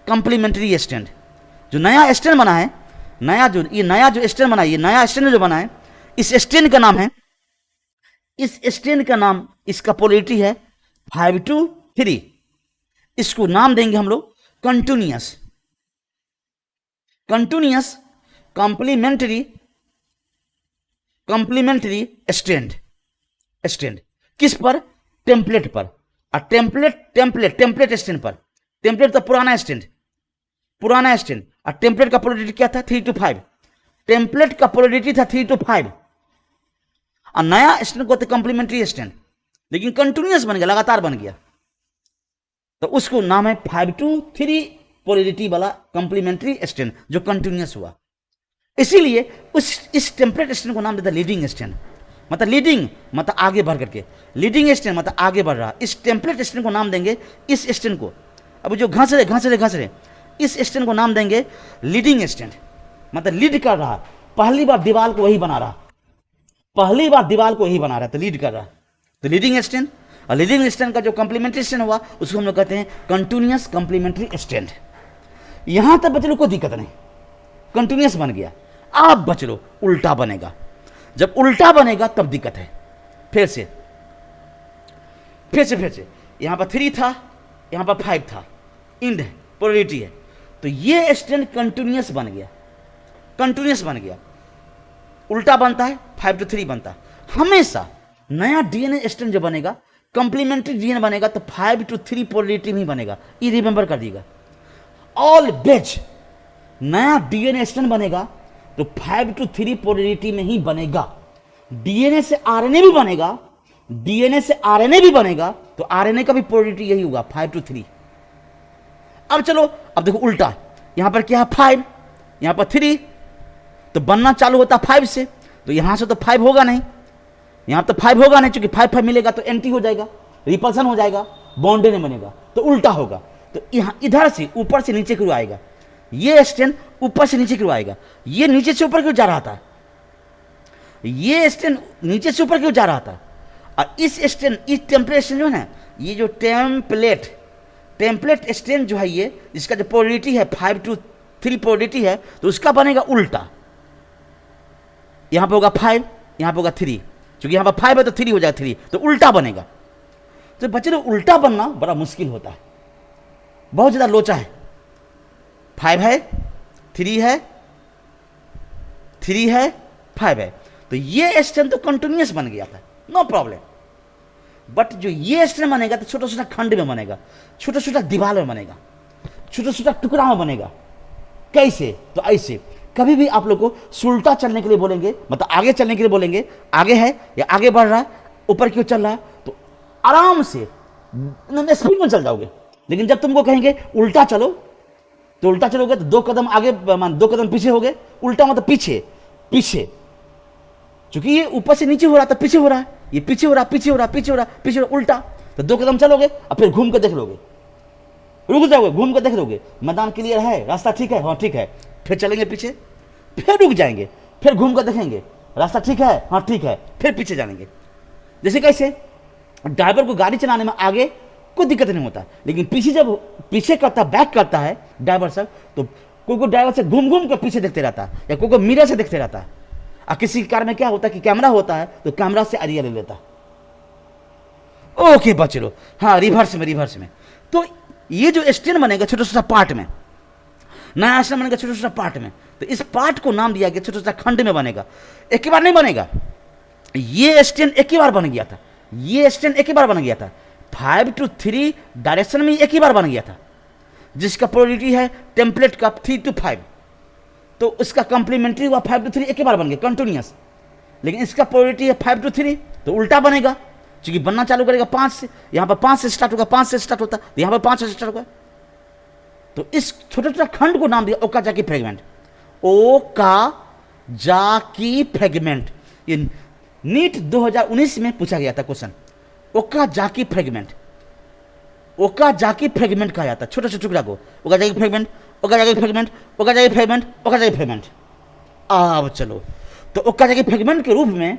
Speaker 1: कंप्लीमेंट्री स्टैंड। जो नया स्टैंड बना है, नया जो स्टैंड बना है, ये नया स्टैंड जो बना है, इस स्टैंड का नाम है, इस स्टैंड का नाम, इसका पोलैरिटी है 5:3। इसको नाम देंगे हम लोग कंटिन्यूअस कंप्लीमेंट्री स्टैंड। किस पर? टेम्पलेट पर। और टेम्पलेट स्टैंड पर। टेम्पलेट तो पुराना स्टैंड, और टेम्पलेट का पोलैरिटी क्या था? 3:5। टेम्पलेट का पोलैरिटी था 3:5, और नया स्टैंड को कंप्लीमेंट्री स्टैंड, लेकिन कंटिन्यूअस बन गया, लगातार बन गया, तो उसको नाम है 5:3 पोलैरिटी वाला कंप्लीमेंट्री स्टैंड, जो कंटिन्यूअस हुआ। इसीलिए इस टेम्पलेट स्टैंड को नाम देता लीडिंग स्टैंड, मतलब लीडिंग मतलब आगे बढ़ करके, लीडिंग स्टैंड मतलब आगे बढ़ रहा। इस टेम्पलेट स्टैंड को नाम देंगे, इस स्टैंड को, अब जो घस रहे, इस स्टैंड को नाम देंगे लीडिंग स्टैंड, मतलब लीड कर रहा, पहली बार दीवार को वही बना रहा, तो लीड कर रहा, तो लीडिंग स्टैंड। और लीडिंग स्टैंड का जो कंप्लीमेंट्री स्टैंड हुआ, उसको हम लोग कहते हैं कंटिन्यूअस कंप्लीमेंट्री स्टैंड। यहां तक बच्चों कोई दिक्कत नहीं, कंटिन्यूअस बन गया। अब बच्चों उल्टा बनेगा, जब उल्टा बनेगा तब दिक्कत है। फिर से यहां पर 3 था, यहां पर 5 था, इंड है, पोलैरिटी है, तो ये स्टैंड कंटिन्यूअस बन गया, उल्टा बनता है 5:3 बनता है। हमेशा नया डीएनए स्टैंड जो बनेगा, कंप्लीमेंट्री डीएनए बनेगा, तो 5:3 पोलैरिटी में ही बनेगा, ये रिमेंबर कर दीजिएगा। ऑलवेज नया डीएनए स्टैंड बनेगा तो 5:3 पोलैरिटी में ही बनेगा। डीएनए से आरएनए भी बनेगा, तो आरएनए का भी पोलैरिटी यही होगा 5:3। अब चलो, अब देखो उल्टा, यहां पर क्या है 5, यहां पर 3, तो बनना चालू होता 5 से, तो यहां से तो 5 होगा नहीं, यहां तो 5 होगा नहीं, क्योंकि 5 मिलेगा तो एंटी हो जाएगा, रिपल्सन हो जाएगा, बॉन्ड नहीं बनेगा, तो उल्टा होगा। तो यहां इधर से ऊपर से नीचे क्यों आएगा? ये स्टैंड ऊपर से नीचे क्यों आएगा? ये नीचे से ऊपर क्यों जा रहा था? ये स्टैंड नीचे से ऊपर क्यों जा रहा था? और इस टेम्पलेट स्टैंड जो है ना, ये जो टेम्पलेट स्टैंड जो है, ये इसका जो पोलैरिटी है 5:3 पोलैरिटी है, तो उसका बनेगा उल्टा। यहां पे होगा 5, यहां पे होगा 3, क्योंकि यहां पर 5 है तो 3 हो जाएगा 3, तो उल्टा बनेगा। तो बच्चे उल्टा बनना बड़ा मुश्किल होता है, बहुत ज्यादा लोचा है। 5 है, 3 है, 5 है, तो ये स्टैंड तो कंटिन्यूअस बन गया था, नो प्रॉब्लम। बट जो ये स्टैंड बनेगा तो छोटा छोटा खंड में बनेगा, छोटा छोटा दीवार में बनेगा, छोटा छोटा टुकड़ा में बनेगा। कैसे? तो ऐसे कभी भी आप लोग को सुलटा चलने के लिए बोलेंगे, मतलब आगे चलने के लिए बोलेंगे, आगे है या आगे बढ़ रहा है, ऊपर क्यों चल रहा है, तो आराम से स्पीड में चल जाओगे। लेकिन जब तुमको कहेंगे उल्टा चलो, तो उल्टा चलोगे तो 2 कदम आगे, 2 कदम पीछे हो गए। उल्टा मतलब पीछे, क्योंकि ये ऊपर से नीचे हो रहा था, पीछे हो रहा है, ये पीछे हो रहा, उल्टा। तो 2 कदम चलोगे और फिर घूम कर देख लोगे, रुक जाओगे, घूम कर देख लोगे, मैदान क्लियर है, रास्ता ठीक है, हाँ ठीक है, फिर चलेंगे पीछे, फिर रुक जाएंगे, फिर घूम कर देखेंगे, रास्ता ठीक है, हाँ ठीक है, फिर पीछे जाएंगे। जैसे कैसे ड्राइवर को गाड़ी चलाने में आगे कोई दिक्कत नहीं होता, लेकिन पीछे जब पीछे करता, बैक करता है ड्राइवर साहब, तो कोई ड्राइवर से घूम घूम के पीछे देखते रहता है, या कोई मिरर से देखते रहता है। और किसी कार में क्या होता है कि कैमरा होता है तो कैमरा से एरिया ले लेता। ओके बच लो, हाँ रिवर्स में। तो ये जो स्टैंड बनेगा छोटा छोटा पार्ट में, नया स्टैंड बनेगा छोटा छोटा पार्ट में, तो इस पार्ट को नाम दिया गया छोटा छोटा खंड में बनेगा। एक ही बार नहीं बनेगा। ये स्टैंड एक ही बार बन गया था, ये स्टैंड एक ही बार बन गया था। 5 to 3 डायरेक्शन में एक ही बार बन गया था, जिसका प्रोबेबिलिटी है टेम्पलेट का 3 to 5। तो उसका कंप्लीमेंट्री हुआ 5 to 3 एक ही बार बन गया कंटिन्यूस। लेकिन इसका प्रोबेबिलिटी है 5 to 3, तो उल्टा बनेगा, क्योंकि बनना चालू करेगा 5 से, यहाँ पर 5 से स्टार्ट होगा, 5 से स्टार्ट होता, यहाँ पर 5 से स्टार्ट होगा। तो इस छोटे छोटे खंड को नाम दिया ओकाजाकी फ्रेगमेंट। ओकाजाकी फ्रेगमेंट, ये नीट 2019 में पूछा गया था question. Okazaki fragment, Okazaki fragment कहा जाता है छोटे छोटे टुकड़ा को। Okazaki fragment, Okazaki fragment, Okazaki fragment, Okazaki fragment. अब चलो, तो ओकाजाकी फ्रेगमेंट के रूप में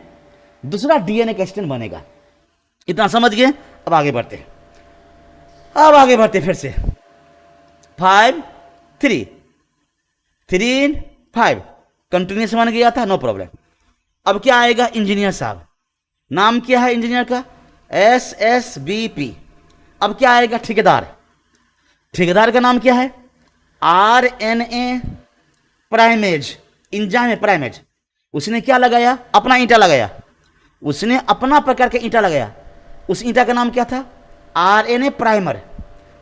Speaker 1: दूसरा डीएनए का स्ट्रैंड बनेगा। इतना समझ गए? अब आगे बढ़ते, फिर से 5 3 3 5 कंटिन्यूस बन गया था, नो प्रॉब्लम। अब क्या आएगा? इंजीनियर साहब, नाम क्या है इंजीनियर का? SSBP। अब क्या आएगा? ठेकेदार, ठेकेदार का नाम क्या है? RNA primase, enzyme primase. उसने क्या लगाया? अपना ईंटा लगाया, उसने अपना प्रकार का ईंटा लगाया। उस ईंटा का नाम क्या था? RNA primer.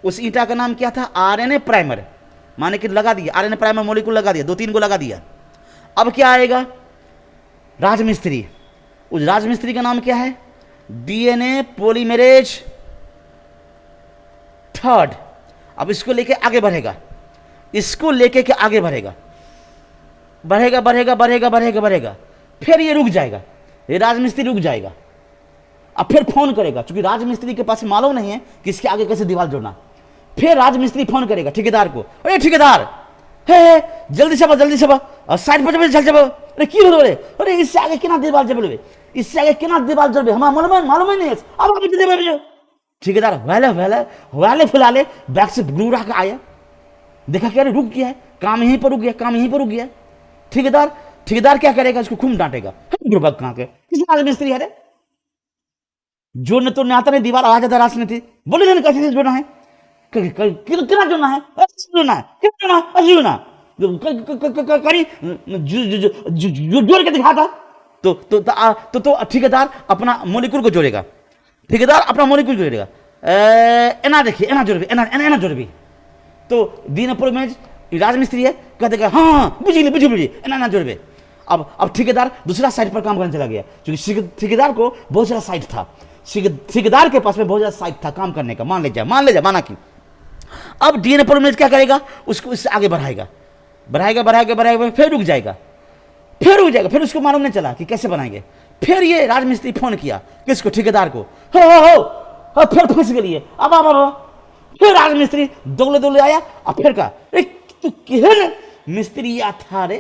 Speaker 1: उस ईंटा का नाम क्या था? RNA primer. माने कि लगा दिया RNA प्राइमर मॉलिक्यूल लगा दिया, 2-3 को लगा दिया। अब क्या आएगा? राजमिस्त्री। उस राजमिस्त्री का नाम क्या है? DNA polymerase 3। अब इसको लेके आगे बढ़ेगा, इसको लेके के आगे बढ़ेगा, बढ़ेगा बढ़ेगा बढ़ेगा बढ़ेगा बढ़ेगा, फिर ये रुक जाएगा, ये राजमिस्त्री रुक जाएगा। अब फिर फोन करेगा, क्योंकि राजमिस्त्री के पास मालूम नहीं है कि इसके आगे कैसे दीवार जोड़ना। फिर राजमिस्त्री फोन करेगा ठेकेदार को, अरे ठेकेदार, हे जल्दी से साइड पर चल जाओ। अरे की बोलो रे? अरे इससे आगे कितना दीवार जबलवे, इससे आगे कितना दीवार जबलवे, हमारा मालूम ही नहीं है। अब आगे दीवार जो ठेकेदार वाले फुलाले बैग से ग्लू रख आया, देखा क्या रुक गया है, काम यहीं पर रुक गया। ठेकेदार क्या करेगा? इसको खूब डांटेगा, कहाँ के किस राजमिस्त्री है रे, जोड़ने तो नहीं आता नहीं, दीवार आ जाता राजनीति, बोले कैसे जोड़ना है, कितना जोड़ना है, जोड़ के दिखाता। तो ठेकेदार अपना मॉलिक्यूल को जोड़ेगा, एना देखिए, एना जोड़ भी। तो दीन में राजमिस्त्री है, कह देगा हाँ बुझी एना जोड़बे। अब ठेकेदार दूसरा साइड पर काम करने चला गया, क्योंकि ठेकेदार को बहुत सारा साइट था, ठेकेदार के पास में बहुत ज्यादा साइट था काम करने का। मान ले जा माना कि अब डीएनए पॉलीमरेज क्या करेगा? उसको इससे आगे बढ़ाएगा, फिर रुक जाएगा, फिर उसको मालूम नहीं चला कि कैसे बनाएंगे। फिर ये राजमिस्त्री फोन किया किसको? ठेकेदार को। हो फिर फंस गई। अब फिर राजमिस्त्री दोगले आया, अब फिर कहा तू केहन मिस्त्री या था रे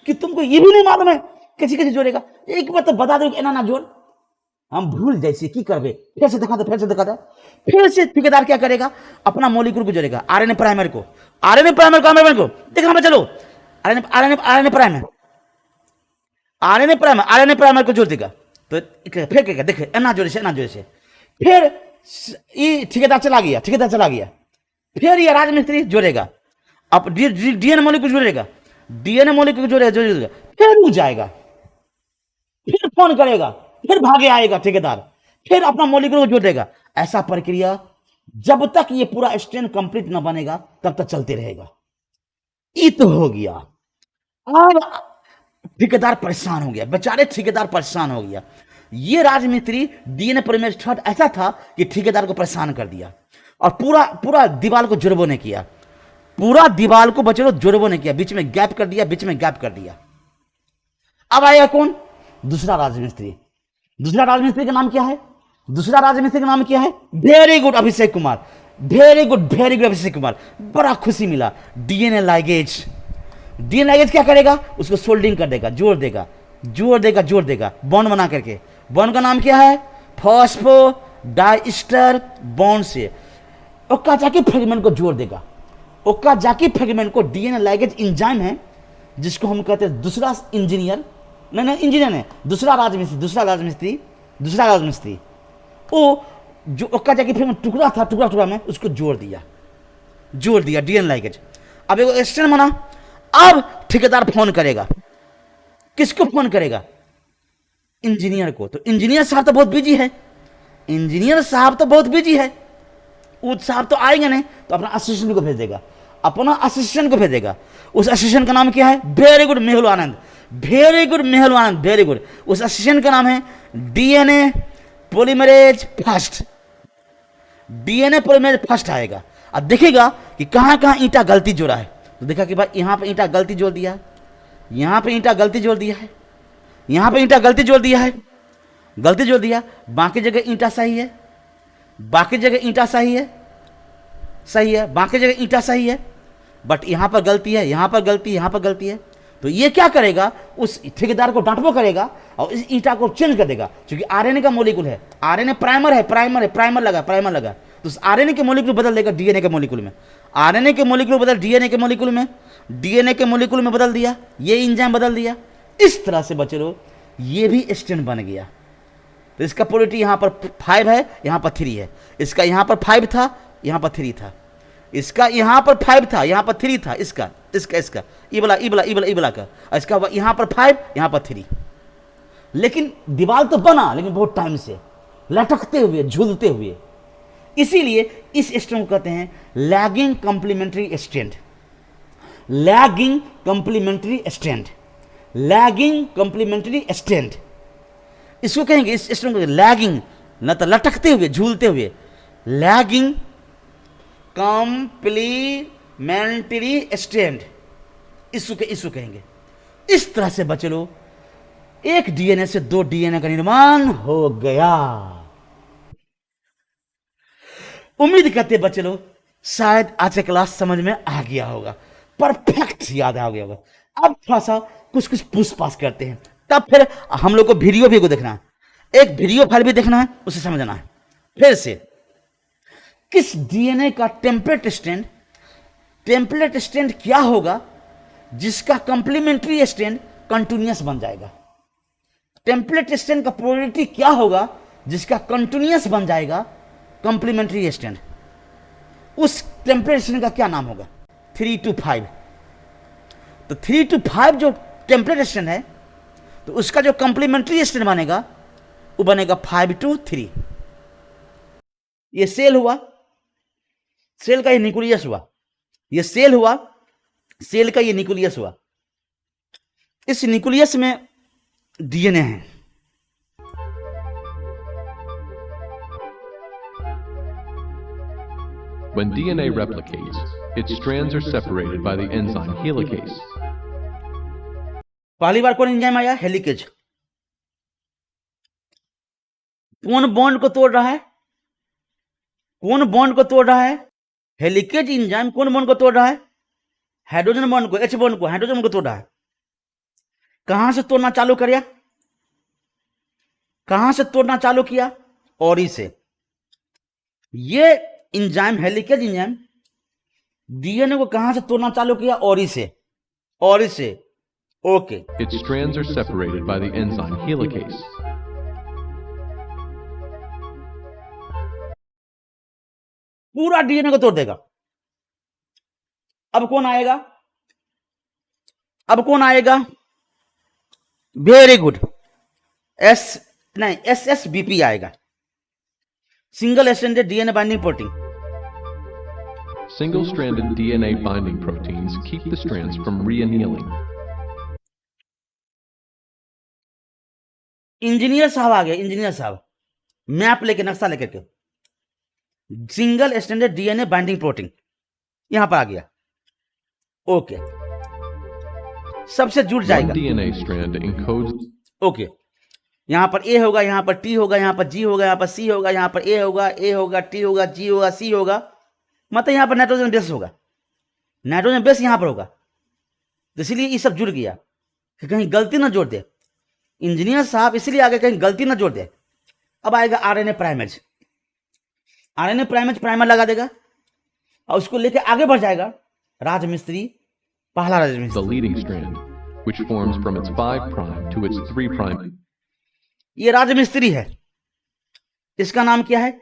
Speaker 1: कि तुमको ये भी नहीं मालूम है कैसे जोड़ेगा? एक बार तो बता दो एना ना जोड़, हम भूल जैसे की करबे। फिर से दिखा दो। फिर से ठेकेदार क्या करेगा? अपना मॉलिक्यूल को जोड़ेगा, RNA प्राइमर को देखना चलो, RNA प्राइमर को जोड़ देगा। तो फिर कहेगा देखे एना जोड़े से। फिर ये ठेकेदार चला गया, फिर ये राजमिस्त्री जोड़ेगा, अब डीएनए मॉलिक्यूल जोड़ेगा, फिर रुक जाएगा, फिर फोन करेगा, फिर भागे आएगा ठेकेदार, फिर अपना मॉलिक्यूल को जोड़ देगा। ऐसा प्रक्रिया जब तक ये पूरा स्ट्रैंड कंप्लीट ना बनेगा तब तक चलते रहेगा। ये तो हो गया। अब ठेकेदार परेशान हो गया, बेचारे ठेकेदार परेशान हो गया। ये राजमिस्त्री डीएनए पॉलीमरेज 3 ऐसा था कि ठेकेदार को परेशान कर दिया, और पूरा दीवार को जुड़बो ने किया, बीच में गैप कर दिया। अब आएगा कौन? दूसरा राजमिस्त्री का नाम क्या है? वेरी गुड अभिषेक कुमार, बड़ा खुशी मिला। डीएनए लाइगेज क्या करेगा? उसको सोल्डिंग कर देगा, जोड़ देगा बॉन्ड बना करके। बॉन्ड का नाम क्या है? फॉस्फोडाइस्टर बॉन्ड से ओकाजाकी फ्रेगमेंट को जोड़ देगा। ओकाजाकी फ्रेगमेंट को डीएनए लाइगेज इंजाइम है, जिसको हम कहते हैं दूसरा इंजीनियर, नहीं इंजीनियर है, दूसरा राजमिस्त्री वो जो ओकाजाकी फ्रेगमेंट टुकड़ा में उसको जोड़ दिया डीएनए लाइगेज। अब एक स्ट्रैंड बना। अब ठेकेदार फोन करेगा, किसको फोन करेगा? इंजीनियर को। तो इंजीनियर साहब तो बहुत बिजी है, उस साहब तो आएंगे नहीं, तो अपना असिस्टेंट को भेजेगा। उस असिस्टेंट का नाम क्या है? वेरी गुड मेहुल आनंद। उस असिस्टेंट का नाम है डीएनए पॉलीमरेज फर्स्ट आएगा। अब देखेगा कि कहां कहां ईंटा गलती जोड़ा है। तो देखा कि भाई यहां पे ईंटा गलती जोड़ दिया है, यहां पे ईंटा गलती जोड़ दिया है, यहां पे ईंटा गलती जोड़ दिया है, बाकी जगह ईंटा सही है, बाकी जगह ईंटा सही है, बट यहां पर गलती है, यहां पर गलती है। तो ये क्या करेगा? उस ठेकेदार को डांटबो करेगा और इस ईंटा को चेंज कर देगा, क्योंकि आरएनए का मॉलिक्यूल है, आरएनए प्राइमर लगा, तो उस आरएनए के मॉलिक्यूल बदल देगा डीएनए के मॉलिक्यूल में, आरएनए के मॉलिक्यूल बदल डीएनए के मॉलिक्यूल में, डीएनए के मॉलिक्यूल में बदल दिया, ये एंजाइम बदल दिया। इस तरह से बच्चे लोग ये भी स्ट्रैंड बन गया। तो इसका पोलैरिटी यहाँ पर 5 है, यहाँ पर 3 है, इसका यहाँ पर 5 था, यहाँ पर 3 था, इसका यहाँ पर 5 था, यहाँ पर 3 था, इसका ई वाला का, इसका यहाँ पर 5, यहाँ पर 3। लेकिन दीवार तो बना, लेकिन बहुत टाइम से लटकते हुए, झूलते हुए। इसीलिए इस स्ट्रैंड को कहते हैं लैगिंग कंप्लीमेंट्री स्ट्रैंड। इसको कहेंगे, इस स्ट्रैंड को लैगिंग, न तो लटकते हुए, झूलते हुए, लैगिंग कंप्लीमेंट्री स्ट्रैंड, इसको कहेंगे। इस तरह से बच्चे लोग एक डीएनए से 2 डीएनए का निर्माण हो गया। उम्मीद करते बच्चे लोग शायद आज का क्लास समझ में आ गया होगा, परफेक्ट याद आ गया होगा। अब थोड़ा सा कुछ पूछ पास करते हैं, तब फिर हम लोग को वीडियो भी को देखना है, एक वीडियो फाइल भी देखना है, उसे समझना है। फिर से किस डीएनए का टेम्पलेट स्ट्रैंड क्या होगा जिसका कंप्लीमेंट्री स्ट्रैंड कंटिन्यूअस बन जाएगा? टेम्पलेट स्ट्रैंड का प्रोबेबिलिटी क्या होगा जिसका कंटिन्यूअस बन जाएगा कंप्लीमेंट्री स्ट्रैंड? उस टेम्पलेट स्ट्रैंड का क्या नाम होगा? 3 to 5। तो 3 to 5 जो टेम्पलेट स्ट्रैंड है, तो उसका जो कंप्लीमेंट्री स्ट्रैंड बनेगा वो बनेगा 5 to 3। ये सेल हुआ, सेल का ये न्यूक्लियस हुआ, ये सेल हुआ, सेल का ये न्यूक्लियस हुआ। इस न्यूक्लियस में डीएनए है।
Speaker 2: When DNA replicates, its strands are separated by the enzyme helicase.
Speaker 1: पहली बार कौन एंजाइम आया? हेलिकेज। कौन बॉन्ड को तोड़ रहा है? हेलिकेज एंजाइम कौन बॉन्ड को तोड़ रहा है? हाइड्रोजन बॉन्ड को, हाइड्रोजन को तोड़ रहा है। कहां से तोड़ना चालू किया? ओरी से। ये एंजाइम, हेलिकेज एंजाइम डीएनए को कहां से तोड़ना चालू किया? ओरी से। Okay.
Speaker 2: Its strands are separated by the enzyme helicase.
Speaker 1: पूरा डीएनए को तोड़ देगा। अब कौन आएगा? वेरी गुड, SSBP आएगा, single stranded DNA binding protein.
Speaker 2: Single-stranded DNA binding proteins keep the strands from re-annealing.
Speaker 1: Engineer साहब आ गए, मैप लेके, नक्शा लेकर के, single stranded DNA binding protein यहां पर आ गया। ओके, सबसे जुड़ जाएगा।
Speaker 2: One DNA strand encodes.
Speaker 1: Okay, यहां पर ए होगा, यहां पर टी होगा, यहां पर जी होगा, यहां पर सी होगा, यहां पर ए होगा, टी होगा, जी होगा, सी होगा, मतलब यहां पर नाइट्रोजन बेस होगा, नाइट्रोजन बेस यहां पर होगा। तो इसलिए ये सब जुड़ गया कि कहीं गलती ना जोड़ दे इंजीनियर साहब, इसलिए आगे कहीं गलती ना जोड़ दे। अब आएगा आरएनए प्राइमर लगा देगा और उसको लेके आगे बढ़ जाएगा राजमिस्त्री, पहला
Speaker 2: the
Speaker 1: राजमिस्त्री।
Speaker 2: leading strand, which forms from its 5' to its 3'.
Speaker 1: ये राजमिस्त्री है, इसका नाम क्या है?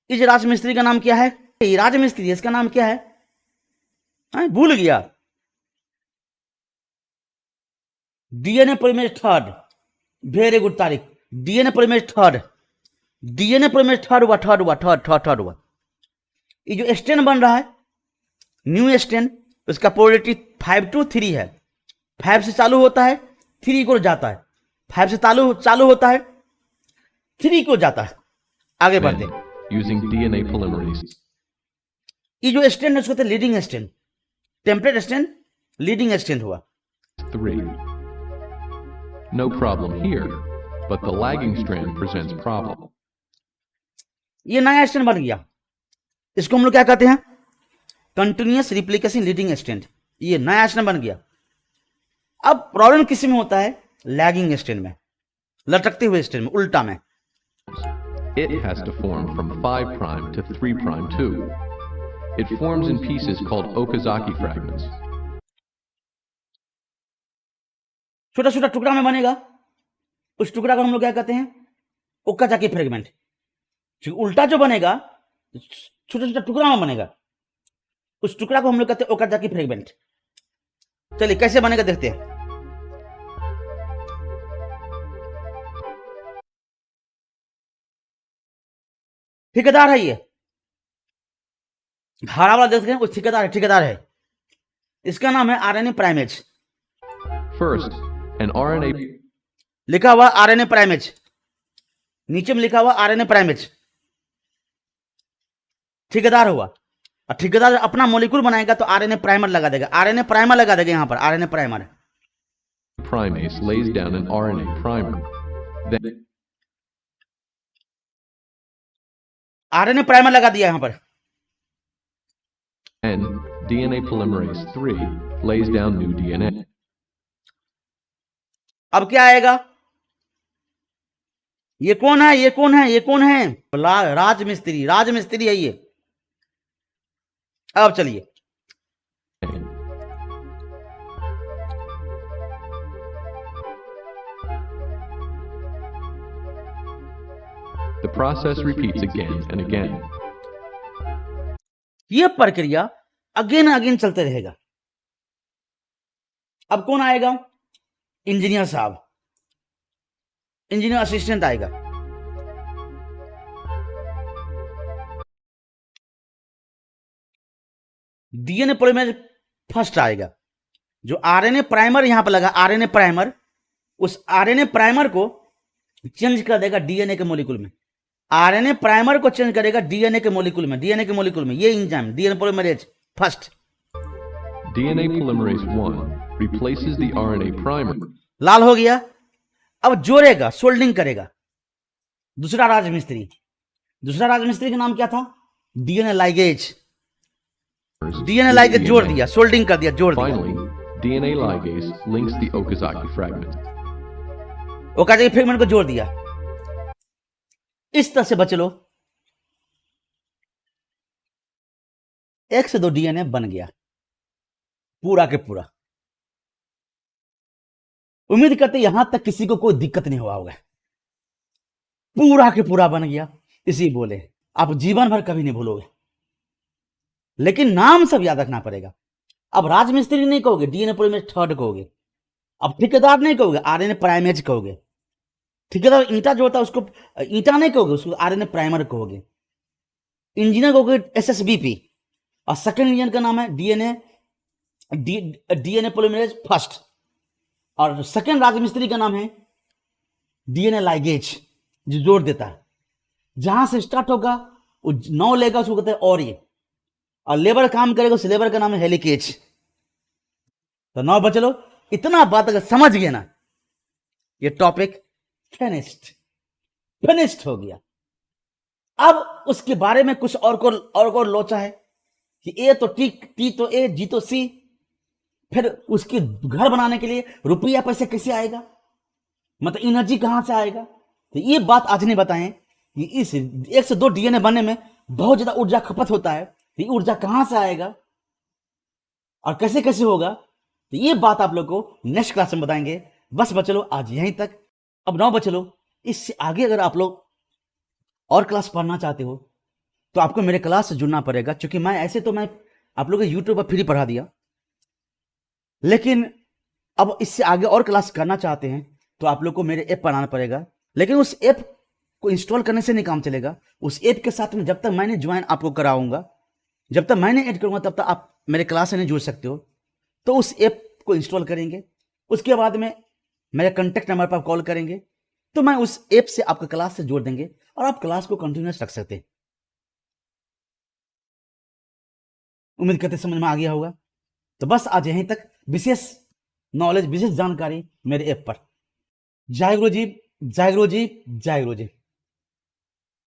Speaker 1: इस राजमिस्त्री का नाम क्या है? ये राजमिस्त्री है, इसका नाम क्या है? भूल गया। DNA polymerase third, very good तारीख। DNA polymerase third, DNA polymerase third हुआ। ये जो स्ट्रेन बन रहा है, न्यू स्ट्रेन, उसका प्रोबेबिलिटी 5 to 3 है। 5 से चालू होता है, 3 को जाता है। 5 से चालू होता है, 3 को जाता है। आगे बढ़ते हैं।
Speaker 2: Using DNA polymerase.
Speaker 1: ये जो स्ट्रेन है उसको कहते हैं leading strain, temperate strain, leading strain हुआ।
Speaker 2: 3. No problem here, but the lagging strand presents problem.
Speaker 1: ये नया स्ट्रेन बन गया, इसको हम लोग क्या कहते हैं? Continuous replication leading strain. ये नया स्ट्रेन बन गया। अब प्रॉब्लम किसी में होता है? लैगिंग स्ट्रेन में, लटकते हुए स्ट्रेन में, उल्टा में।
Speaker 2: It has to form from 5' to 3' too. It forms in pieces called Okazaki fragments.
Speaker 1: छोटा छोटा टुकड़ा में बनेगा, उस टुकड़ा को हम लोग क्या कहते हैं? Okazaki fragment. उल्टा जो बनेगा छोटा छोटा टुकड़ा में बनेगा, उस टुकड़ा को हम लोग कहते हैं ओकाजाकी फ्रेगमेंट। चलिए कैसे बनेगा देखते हैं। ठेकेदार है ये, हरा वाला देखते हैं, वो ठेकेदार है। इसका नाम है RNA primase.
Speaker 2: First, an RNA
Speaker 1: लिखा हुआ आरएनए प्राइमेज, नीचे में लिखा हुआ आरएनए प्राइमेज। ठेकेदार हुआ, और ठेकेदार अपना मॉलिक्यूल बनाएगा तो आरएनए प्राइमर लगा देगा। आरएनए प्राइमर लगा देगा यहां पर, RNA primer.
Speaker 2: primase lays down an RNA primer. Then,
Speaker 1: RNA primer लगा दिया यहां पर।
Speaker 2: and DNA polymerase 3 lays down new DNA.
Speaker 1: अब क्या आएगा? ये कौन है? ये कौन है? ये कौन है? राजमिस्त्री, राजमिस्त्री है ये। अब चलिए,
Speaker 2: The process repeats again and again.
Speaker 1: यह प्रक्रिया अगेन अगेन चलते रहेगा। अब कौन आएगा? इंजीनियर साहब, इंजीनियर असिस्टेंट आएगा। डीएनए पॉलीमरेज फर्स्ट आएगा। जो आरएनए प्राइमर यहां पर लगा, आरएनए प्राइमर, उस आरएनए प्राइमर को चेंज कर देगा डीएनए के मॉलिक्यूल में। आरएनए प्राइमर को चेंज करेगा डीएनए के मॉलिक्यूल में, डीएनए के मॉलिक्यूल में। ये enzyme DNA polymerase first.
Speaker 2: DNA polymerase 1 replaces the RNA primer.
Speaker 1: लाल हो गया। अब जोड़ेगा, सोल्डिंग करेगा। दूसरा राजमिस्त्री का नाम क्या था? DNA ligase. डीएनए लाइगेज जोड़ दिया, सोल्डिंग कर दिया, जोड़ दिया।
Speaker 2: Finally, DNA ligase links the Okazaki fragment.
Speaker 1: Okazaki fragment को जोड़ दिया। इस तरह से बचे लो, 1 से 2 डीएनए बन गया पूरा के पूरा। उम्मीद करते यहां तक किसी को कोई दिक्कत नहीं हुआ होगा। पूरा के पूरा बन गया, इसी बोले आप जीवन भर कभी नहीं भूलोगे। लेकिन नाम सब याद रखना पड़ेगा। अब राजमिस्त्री नहीं कहोगे, डीएनए पॉलीमरेज थर्ड कहोगे। अब ठेकेदार नहीं कहोगे, आरएनए प्राइमेज कहोगे। ठेकेदार ईंटा जो होता है उसको ईंटा नहीं कहोगे, उसको आरएनए प्राइमर कहोगे। इंजीनियर कहोगे एसएसबीपी, और सेकंड इंजीनियर का नाम है डीएनए पॉलीमरेज फर्स्ट, और सेकंड राजमिस्त्री का नाम है डीएनए लाइगेज, जो जोड़ देता है। जहां से स्टार्ट होगा वो 9 लेगा, उसको कहते हैं और लेबर काम करेगा, उस लेबर का नाम है हेलिकेज। तो 9 बच लो। इतना बात अगर समझ गए ना, ये टॉपिक फिनिश्ड हो गया। अब उसके बारे में कुछ और लोचा है कि ए तो टी तो ए, जी तो सी। फिर उसके घर बनाने के लिए रुपया पैसे कैसे आएगा, मतलब एनर्जी कहां से आएगा। तो ये बात आज नहीं बताएं कि इस 1 से 2 डीएनए बनने में बहुत ज्यादा ऊर्जा खपत होता है। तो ये ऊर्जा कहाँ से आएगा और कैसे कैसे होगा, तो ये बात आप लोग को नेक्स्ट क्लास में बताएंगे। बस बच्चे लोग आज यहीं तक। अब 9 बच्चे लोग इससे आगे अगर आप लोग और क्लास पढ़ना चाहते हो तो आपको मेरे क्लास से जुड़ना पड़ेगा, क्योंकि मैं ऐसे तो मैं आप लोगों को यूट्यूब पर फ्री पढ़ा दिया, लेकिन अब इससे आगे और क्लास करना चाहते हैं तो आप लोग को मेरे ऐप पर आना पड़ेगा। लेकिन उस ऐप को इंस्टॉल करने से नहीं काम चलेगा। उस ऐप के साथ में जब तक मैंने ज्वाइन आपको कराऊंगा, जब तक मैंने ऐड करूंगा, तब तक आप मेरे क्लास से नहीं जुड़ सकते हो। तो उस ऐप को इंस्टॉल करेंगे, उसके बाद में मेरे कॉन्टैक्ट नंबर पर आप कॉल करेंगे तो मैं उस ऐप से आपका क्लास से जोड़ देंगे और आप क्लास को कंटिन्यूस रख सकते हैं। उम्मीद करते समझ में आ गया होगा। तो बस आज यहीं तक। विशेष नॉलेज, विशेष जानकारी मेरे ऐप पर। जय गुरु जी, जय गुरु जी, जय गुरु जी।